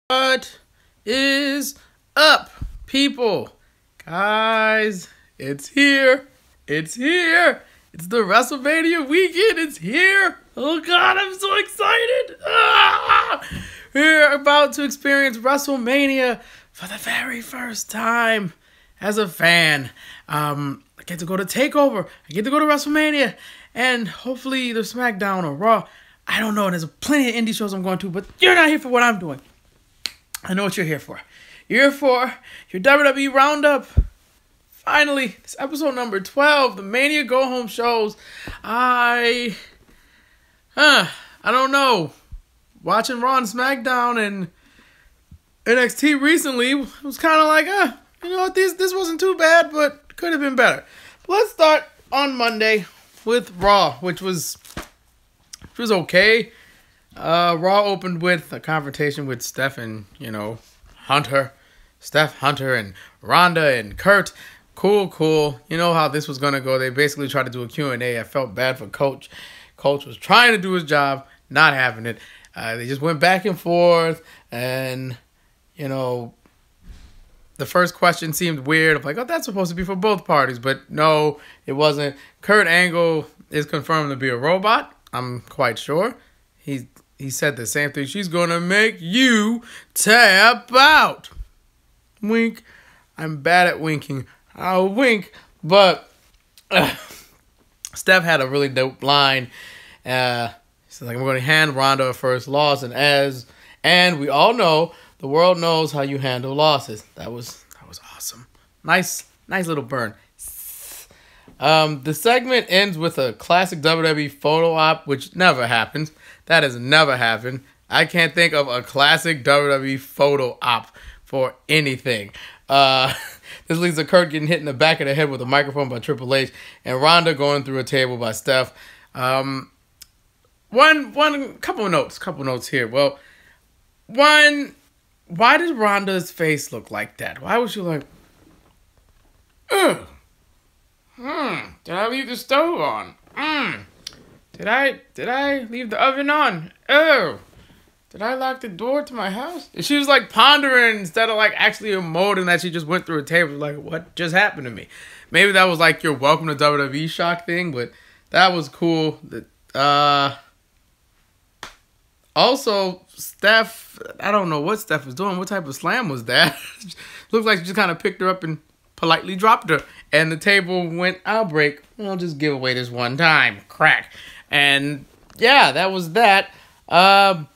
What is up, people? Guys, it's here. It's here. It's the Wrestlemania weekend. It's here. Oh, God, I'm so excited. We're about to experience Wrestlemania for the very first time as a fan. I get to go to TakeOver. I get to go to Wrestlemania. And hopefully either SmackDown or Raw. I don't know. There's plenty of indie shows I'm going to, but you're not here for what I'm doing. I know what you're here for. You're here for your WWE Roundup. Finally, it's episode number 12, the Mania go-home shows. I don't know. Watching Raw and SmackDown and NXT recently was kind of like, you know what, this wasn't too bad, but could have been better. But let's start on Monday with Raw, which was okay. Raw opened with a confrontation with Steph and, Hunter. Steph, Hunter, and Ronda and Kurt. Cool. You know how this was going to go. They basically tried to do a Q&A. I felt bad for Coach. Coach was trying to do his job, not having it. They just went back and forth, and, the first question seemed weird. I'm like, oh, that's supposed to be for both parties. But no, it wasn't. Kurt Angle is confirmed to be a robot. I'm quite sure. He said the same thing. She's going to make you tap out. Wink. I'm bad at winking. I'll wink. But Steph had a really dope line. She's like, I'm going to hand Ronda a first loss. And we all know, the world knows how you handle losses. That was awesome. Nice little burn. The segment ends with a classic WWE photo op, which never happens. That has never happened. I can't think of a classic WWE photo op for anything. This leads to Kurt getting hit in the back of the head with a microphone by Triple H, and Ronda going through a table by Steph. Couple notes here. Well, one, why did Ronda's face look like that? Why was she like, ugh? Did I leave the stove on? Did I leave the oven on? Oh. Did I lock the door to my house? And she was like pondering instead of like actually emoting that she just went through a table. Like, what just happened to me? Maybe that was like your welcome to WWE shock thing, but that was cool. Also, Steph, I don't know what Steph was doing. What type of slam was that? Looks like she just kind of picked her up and politely dropped her. And the table went, I'll break. I'll just give away this one time. Crack. And yeah, that was that. Now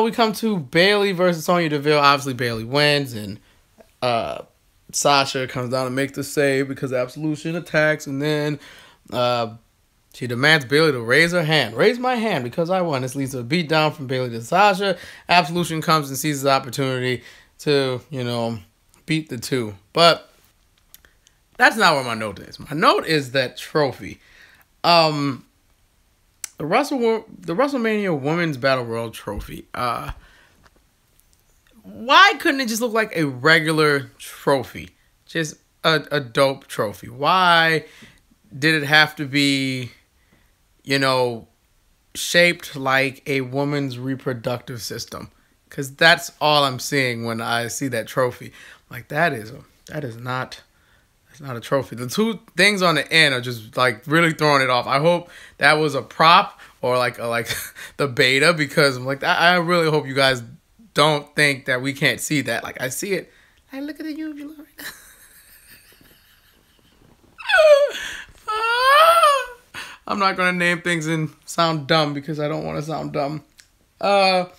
we come to Bayley versus Sonya Deville. Obviously, Bayley wins. And Sasha comes down to make the save because Absolution attacks. And then she demands Bayley to raise her hand. Raise my hand because I won. This leads to a beatdown from Bayley to Sasha. Absolution comes and seizes the opportunity to, beat the two. But that's not where my note is. My note is that trophy. The WrestleMania Women's Battle Royal trophy. Why couldn't it just look like a regular trophy? Just a dope trophy. Why did it have to be, shaped like a woman's reproductive system? Because that's all I'm seeing when I see that trophy. Like, that is not a trophy. The two things on the end are just like really throwing it off. I hope that was a prop or like the beta, because I'm like, I really hope you guys don't think that we can't see that. Like, I see it. Like, look at the uvula right now. I'm not gonna name things and sound dumb because I don't want to sound dumb. But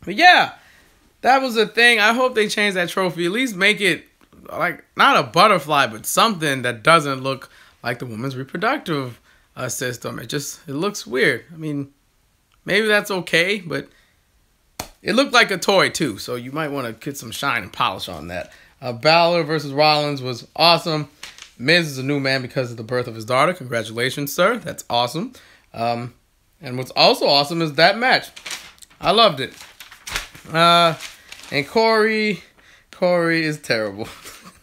yeah, that was a thing. I hope they change that trophy. At least make it like not a butterfly, but something that doesn't look like the woman's reproductive system. It looks weird. I mean, maybe that's okay, but it looked like a toy too, so you might want to get some shine and polish on that. Balor versus Rollins was awesome. Miz is a new man because of the birth of his daughter. Congratulations, sir. That's awesome. And what's also awesome is that match. I loved it. And Corey is terrible.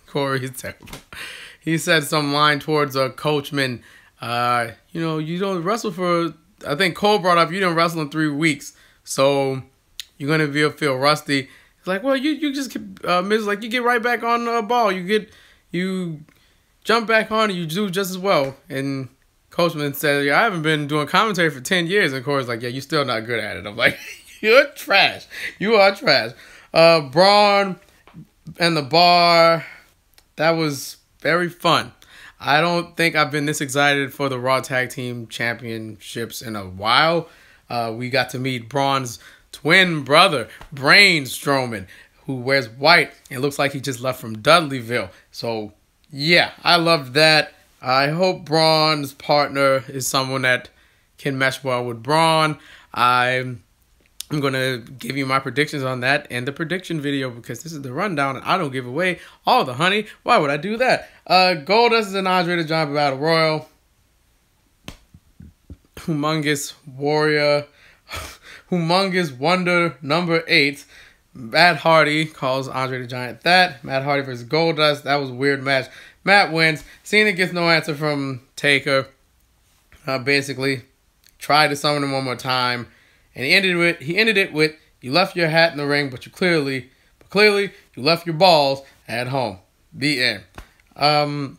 Corey is terrible. He said some line towards a coachman. You don't wrestle for. I think Cole brought up you didn't wrestle in 3 weeks. So you're gonna feel rusty. It's like, well, you just Miz like you get right back on the ball. You jump back on and you do just as well. And Coachman said, yeah, I haven't been doing commentary for 10 years. And Corey's like, yeah, you're still not good at it. I'm like, you're trash. You are trash. Braun and the Bar, that was very fun. I don't think I've been this excited for the Raw Tag Team Championships in a while. We got to meet Braun's twin brother, Braun Strowman, who wears white and looks like he just left from Dudleyville. So, yeah, I loved that. I hope Braun's partner is someone that can mesh well with Braun. I'm going to give you my predictions on that in the prediction video because this is the rundown and I don't give away all the honey. Why would I do that? Goldust is an Andre the Giant Battle Royal. Humongous Warrior. Humongous Wonder number 8. Matt Hardy calls Andre the Giant that. Matt Hardy versus Goldust. That was a weird match. Matt wins. Cena gets no answer from Taker. Basically, tried to summon him one more time. And he ended it with, you left your hat in the ring, but clearly, you left your balls at home. The end.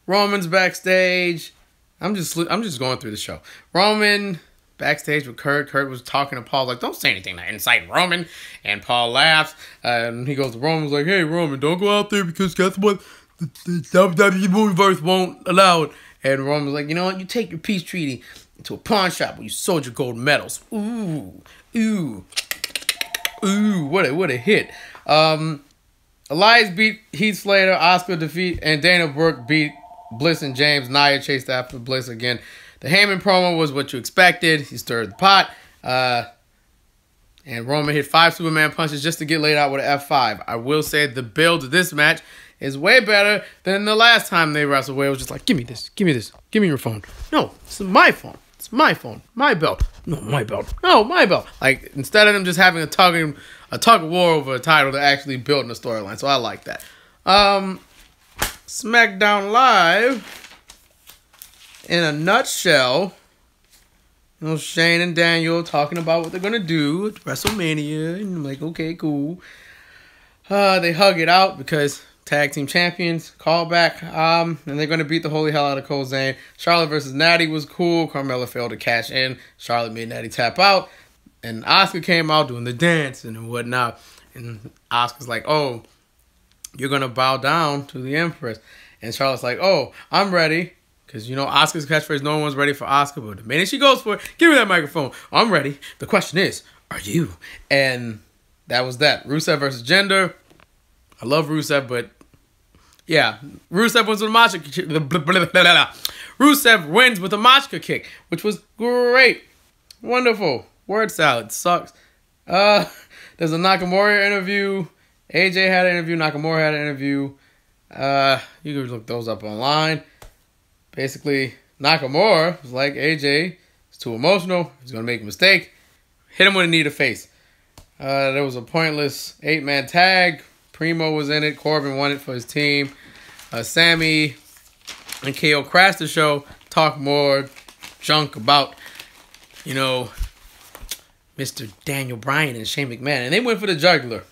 Roman's backstage. I'm just going through the show. Roman backstage with Kurt. Kurt was talking to Paul like, don't say anything to incite Roman. And Paul laughs. And he goes to Roman, like, hey, Roman, don't go out there because guess what? The WWE Universe won't allow it. And Roman's like, you know what? You take your peace treaty to a pawn shop where you sold your gold medals. Ooh, what a hit. Elias beat Heath Slater, Asuka defeat, and Dana Brooke beat Bliss and James. Nia chased after Bliss again. The Heyman promo was what you expected. He stirred the pot. And Roman hit 5 Superman punches just to get laid out with an F5. I will say the build of this match is way better than the last time they wrestled, where it was just like, give me this, give me your phone. No, this is my phone. It's my phone, my belt. No, my belt. No, my belt. Like, instead of them just having a tug of war over a title, they're actually building a storyline. So I like that. SmackDown Live, in a nutshell, you know, Shane and Daniel talking about what they're going to do at WrestleMania. And I'm like, okay, cool. They hug it out because tag team champions, callback. And they're going to beat the holy hell out of Cole Zane. Charlotte versus Natty was cool. Carmella failed to cash in. Charlotte made Natty tap out. And Asuka came out doing the dance and whatnot. And Asuka's like, oh, you're going to bow down to the Empress. And Charlotte's like, oh, I'm ready. Because, you know, Asuka's catchphrase, no one's ready for Asuka. But the minute she goes for it, give me that microphone. I'm ready. The question is, are you? And that was that. Rusev versus Jinder. I love Rusev, but yeah, Rusev wins with a Machka kick. Rusev wins with a Machka kick, which was great. Wonderful. Word salad. Sucks. There's a Nakamura interview. AJ had an interview. Nakamura had an interview. You can look those up online. Basically, Nakamura was like, AJ is too emotional. He's going to make a mistake. Hit him with a knee to face. There was a pointless 8-man tag. Primo was in it. Corbin won it for his team. Sammy and KO crashed the show. Talk more junk about, you know, Mr. Daniel Bryan and Shane McMahon. And they went for the juggler.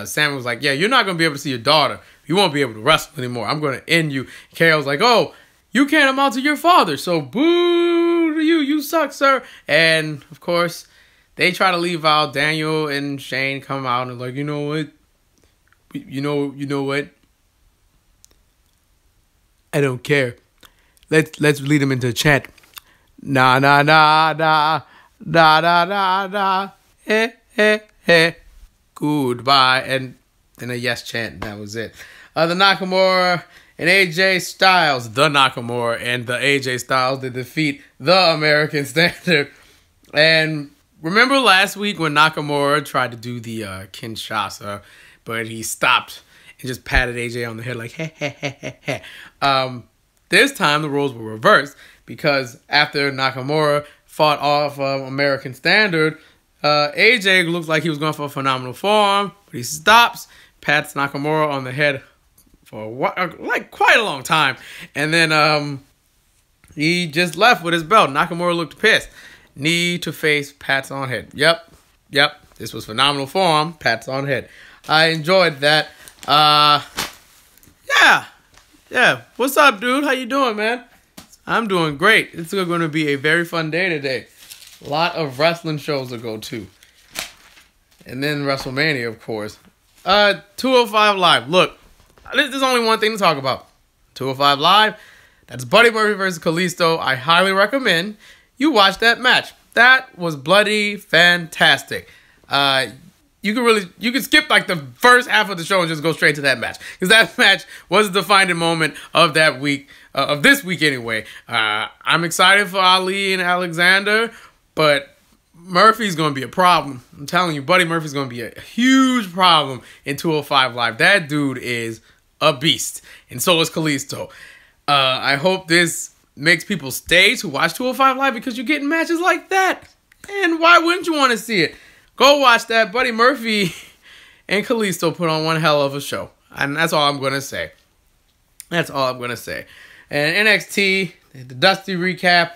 Sammy was like, yeah, you're not going to be able to see your daughter. You won't be able to wrestle anymore. I'm going to end you. KO was like, oh, you can't amount to your father. So boo to you. You suck, sir. And, of course, they try to leave out. Daniel and Shane come out and like, you know what? You know what? I don't care. Let's lead them into a chant. Na na na na na na na na. Hey. Goodbye. And then a yes chant. And that was it. The Nakamura and AJ Styles. The Nakamura and the AJ Styles to defeat the American Standard. And remember last week when Nakamura tried to do the Kinshasa, but he stopped and just patted AJ on the head like, hey. This time the roles were reversed because after Nakamura fought off American Standard, AJ looked like he was going for a phenomenal form, but he stops, pats Nakamura on the head for quite a long time, and then he just left with his belt. Nakamura looked pissed. knee to face, pats on head. Yep. This was phenomenal form, pats on head. I enjoyed that. Yeah. What's up, dude? How you doing, man? I'm doing great. It's going to be a very fun day today. A lot of wrestling shows to go to. And then WrestleMania, of course. 205 Live. Look, there's only one thing to talk about. 205 Live. That's Buddy Murphy versus Kalisto. I highly recommend you watch that match. That was bloody fantastic. You can skip like the first half of the show and just go straight to that match, because that match was the defining moment of that week, of this week anyway. I'm excited for Ali and Alexander, but Murphy's going to be a problem. I'm telling you, Buddy Murphy's going to be a huge problem in 205 Live. That dude is a beast, and so is Kalisto. I hope this makes people stay to watch 205 Live, because you're getting matches like that. And why wouldn't you want to see it? Go watch that. Buddy Murphy and Kalisto put on one hell of a show. And that's all I'm going to say. And NXT, the Dusty recap,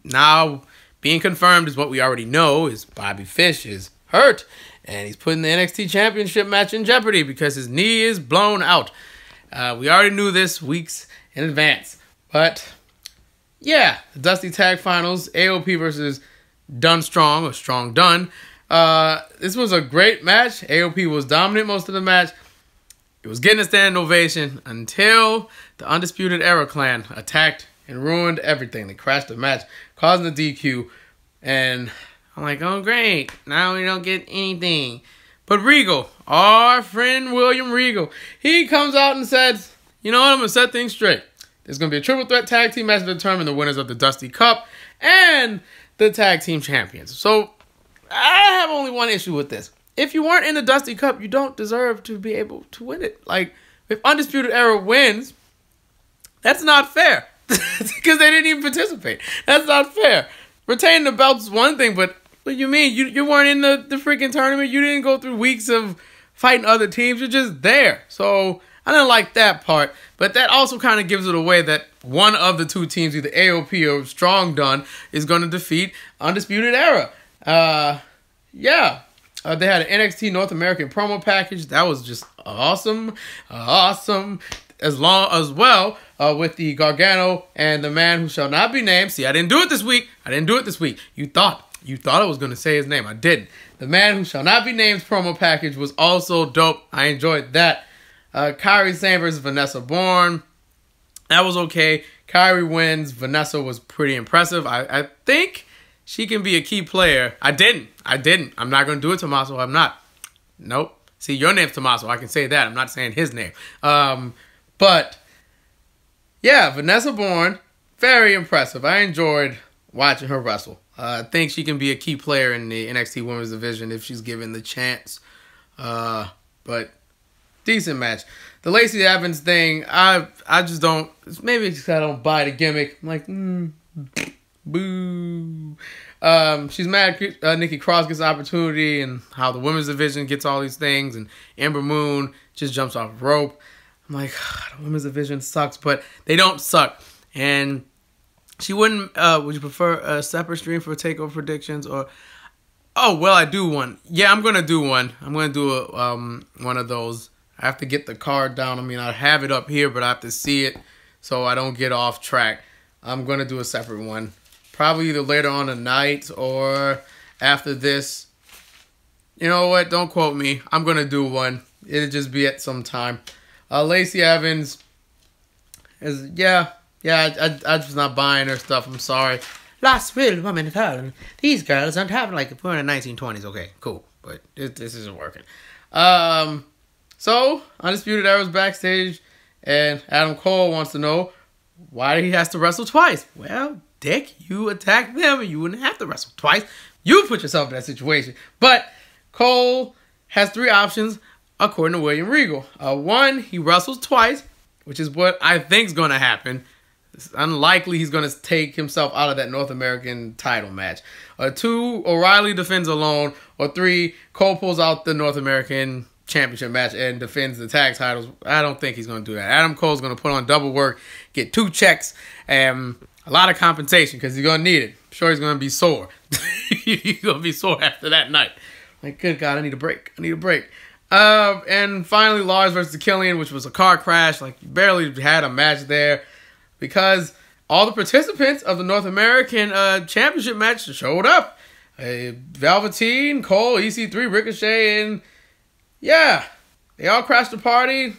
now being confirmed is what we already know, is Bobby Fish is hurt. And he's putting the NXT Championship match in jeopardy because his knee is blown out. We already knew this weeks in advance. But, yeah, the Dusty Tag Finals, AOP versus Dunn Strong, or Strong Dunn. This was a great match. AOP was dominant most of the match. It was getting a standing ovation until the Undisputed Era Clan attacked and ruined everything. They crashed the match, causing the DQ. And I'm like, oh, great. Now we don't get anything. But Regal, our friend William Regal, he comes out and says, you know what, I'm going to set things straight. There's going to be a triple threat tag team match to determine the winners of the Dusty Cup and the tag team champions. So I have only one issue with this. If you weren't in the Dusty Cup, you don't deserve to be able to win it. Like, if Undisputed Era wins, that's not fair. Because they didn't even participate. That's not fair. Retaining the belts is one thing, but what do you mean? You weren't in the freaking tournament. You didn't go through weeks of fighting other teams. You're just there. So I didn't like that part. But that also kind of gives it away that one of the two teams, either AOP or Strong Dunn, is going to defeat Undisputed Era. Yeah. They had an NXT North American promo package. That was just awesome. Awesome. As well with the Gargano and the man who shall not be named. See, I didn't do it this week. You thought I was going to say his name. I didn't. The man who shall not be named promo package was also dope. I enjoyed that. Kairi Sane versus Vanessa Bourne. That was okay. Kairi wins. Vanessa was pretty impressive. I think she can be a key player. I didn't. I'm not going to do it, Tommaso. I'm not. Nope. See, your name's Tommaso. I can say that. I'm not saying his name. But, yeah, Vanessa Bourne, very impressive. I enjoyed watching her wrestle. I think she can be a key player in the NXT Women's Division if she's given the chance. But decent match. The Lacey Evans thing, I just don't, maybe it's because I don't buy the gimmick. I'm like, boo. She's mad Nikki Cross gets opportunity and how the Women's Division gets all these things, and Ember Moon just jumps off the rope. I'm like, the Women's Division sucks, but they don't suck. And she wouldn't, would you prefer a separate stream for TakeOver predictions? Or, oh, well, I do one. Yeah, I'm going to do one. I'm going to do one of those. I have to get the card down. I mean, I have it up here, but I have to see it so I don't get off track. I'm going to do a separate one. Probably either later on tonight or after this. You know what? Don't quote me. I'm going to do one. It'll just be at some time. Lacey Evans is, I'm just not buying her stuff. I'm sorry. Last real woman in town. These girls aren't having like we're in the 1920s. Okay, cool. But this isn't working. So, Undisputed Era's backstage, and Adam Cole wants to know why he has to wrestle twice. Well, Dick, you attacked them, and you wouldn't have to wrestle twice. You put yourself in that situation. But Cole has three options, according to William Regal. One, he wrestles twice, which is what I think is going to happen. It's unlikely he's going to take himself out of that North American title match. Two, O'Reilly defends alone. Or three, Cole pulls out the North American Championship match and defends the tag titles. I don't think he's going to do that. Adam Cole's going to put on double work, get 2 checks, and a lot of compensation because he's going to need it. sure he's going to be sore. He's going to be sore after that night. Like, good God, I need a break. I need a break. And finally, Lars versus Killian, which was a car crash. Like, you barely had a match there because all the participants of the North American Championship match showed up. Velveteen, Cole, EC3, Ricochet, and yeah, they all crashed the party.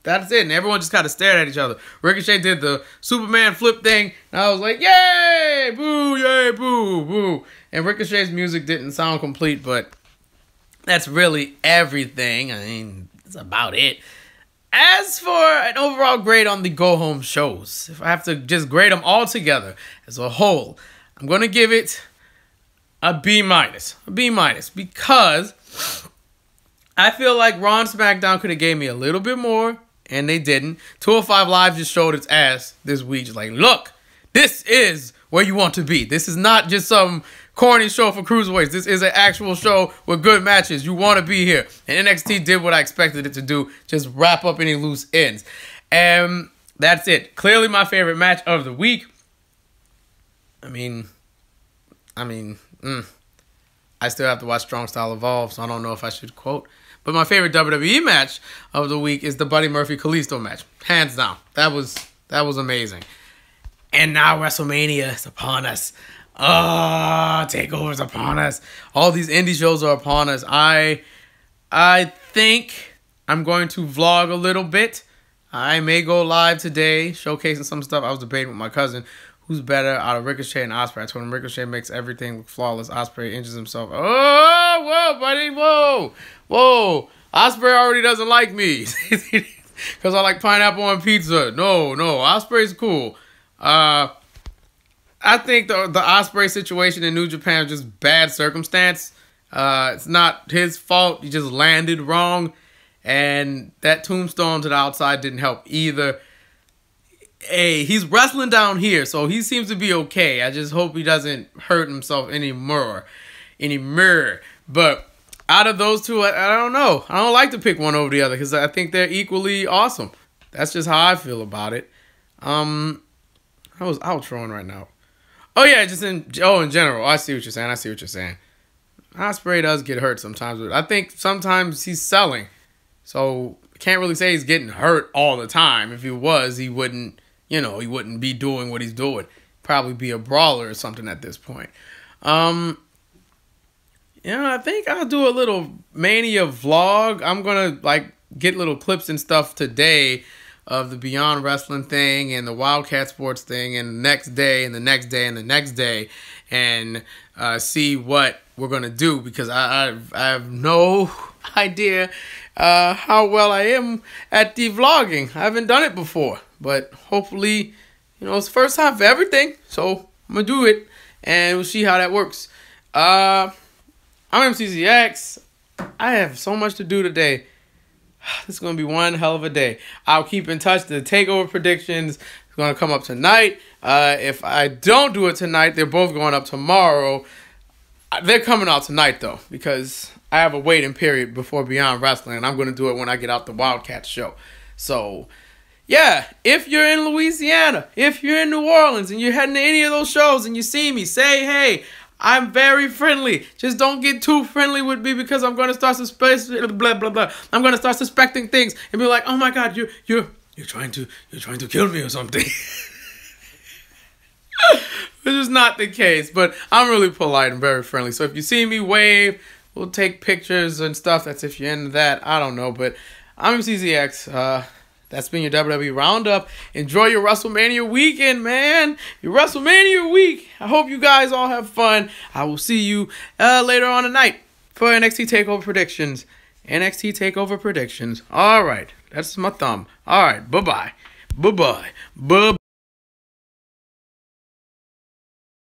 That's it. And everyone just kind of stared at each other. Ricochet did the Superman flip thing, and I was like, yay, boo, yay, boo, boo. And Ricochet's music didn't sound complete, but that's really everything. I mean, that's about it. As for an overall grade on the go-home shows, if I have to just grade them all together as a whole, I'm going to give it a B-. A B- because I feel like Raw and SmackDown could have gave me a little bit more, and they didn't. 205 Live just showed its ass this week. Just like, look, this is where you want to be. This is not just some corny show for cruiserweights. This is an actual show with good matches. You want to be here. And NXT did what I expected it to do. Just wrap up any loose ends. And that's it. Clearly my favorite match of the week. I still have to watch Strong Style Evolve, so I don't know if I should quote. But my favorite WWE match of the week is the Buddy Murphy-Kalisto match. Hands down. That was amazing. And now WrestleMania is upon us. TakeOver's upon us. All these indie shows are upon us. I think I'm going to vlog a little bit. I may go live today, showcasing some stuff. I was debating with my cousin, who's better out of Ricochet and Ospreay. I told him Ricochet makes everything look flawless. Ospreay injures himself. Oh, whoa, buddy, whoa. Ospreay already doesn't like me because I like pineapple on pizza. No, Ospreay's cool. I think the Ospreay situation in New Japan is just bad circumstance. It's not his fault. He just landed wrong. And that tombstone to the outside didn't help either. Hey, he's wrestling down here, so he seems to be okay. I just hope he doesn't hurt himself anymore. But out of those two, I don't know. I don't like to pick one over the other because I think they're equally awesome. That's just how I feel about it. I was outroing right now. Oh, yeah, in general. I see what you're saying. Ospreay does get hurt sometimes, but I think sometimes he's selling. So, can't really say he's getting hurt all the time. If he was, he wouldn't be doing what he's doing. Probably be a brawler or something at this point. I think I'll do a little Mania vlog. I'm going to, get little clips and stuff today of the Beyond Wrestling thing and the Wildcat Sports thing and the next day and the next day and the next day and see what we're going to do because I have no idea how well I am at the vlogging. I haven't done it before, but hopefully, it's the first time for everything, so I'm going to do it and we'll see how that works. I'm MCZX. I have so much to do today. This is going to be one hell of a day. I'll keep in touch. The TakeOver predictions is going to come up tonight. If I don't do it tonight, they're both going up tomorrow. They're coming out tonight, though, because I have a waiting period before Beyond Wrestling, and I'm going to do it when I get out the Wildcat show. So, yeah, if you're in Louisiana, if you're in New Orleans, and you're heading to any of those shows, and you see me, say, hey, I'm very friendly. Just don't get too friendly with me because I'm going to start I'm going to start suspecting things and be like, "Oh my God, you're trying to kill me or something." Which is not the case, but I'm really polite and very friendly. So if you see me, wave. We'll take pictures and stuff. That's if you're into that. I don't know, but I'm MCZX. That's been your WWE Roundup. Enjoy your WrestleMania weekend, man. Your WrestleMania week. I hope you guys all have fun. I will see you later on tonight for NXT TakeOver predictions. NXT TakeOver predictions. All right. That's my thumb. All right. Bye-bye. Bye-bye. Bye-bye.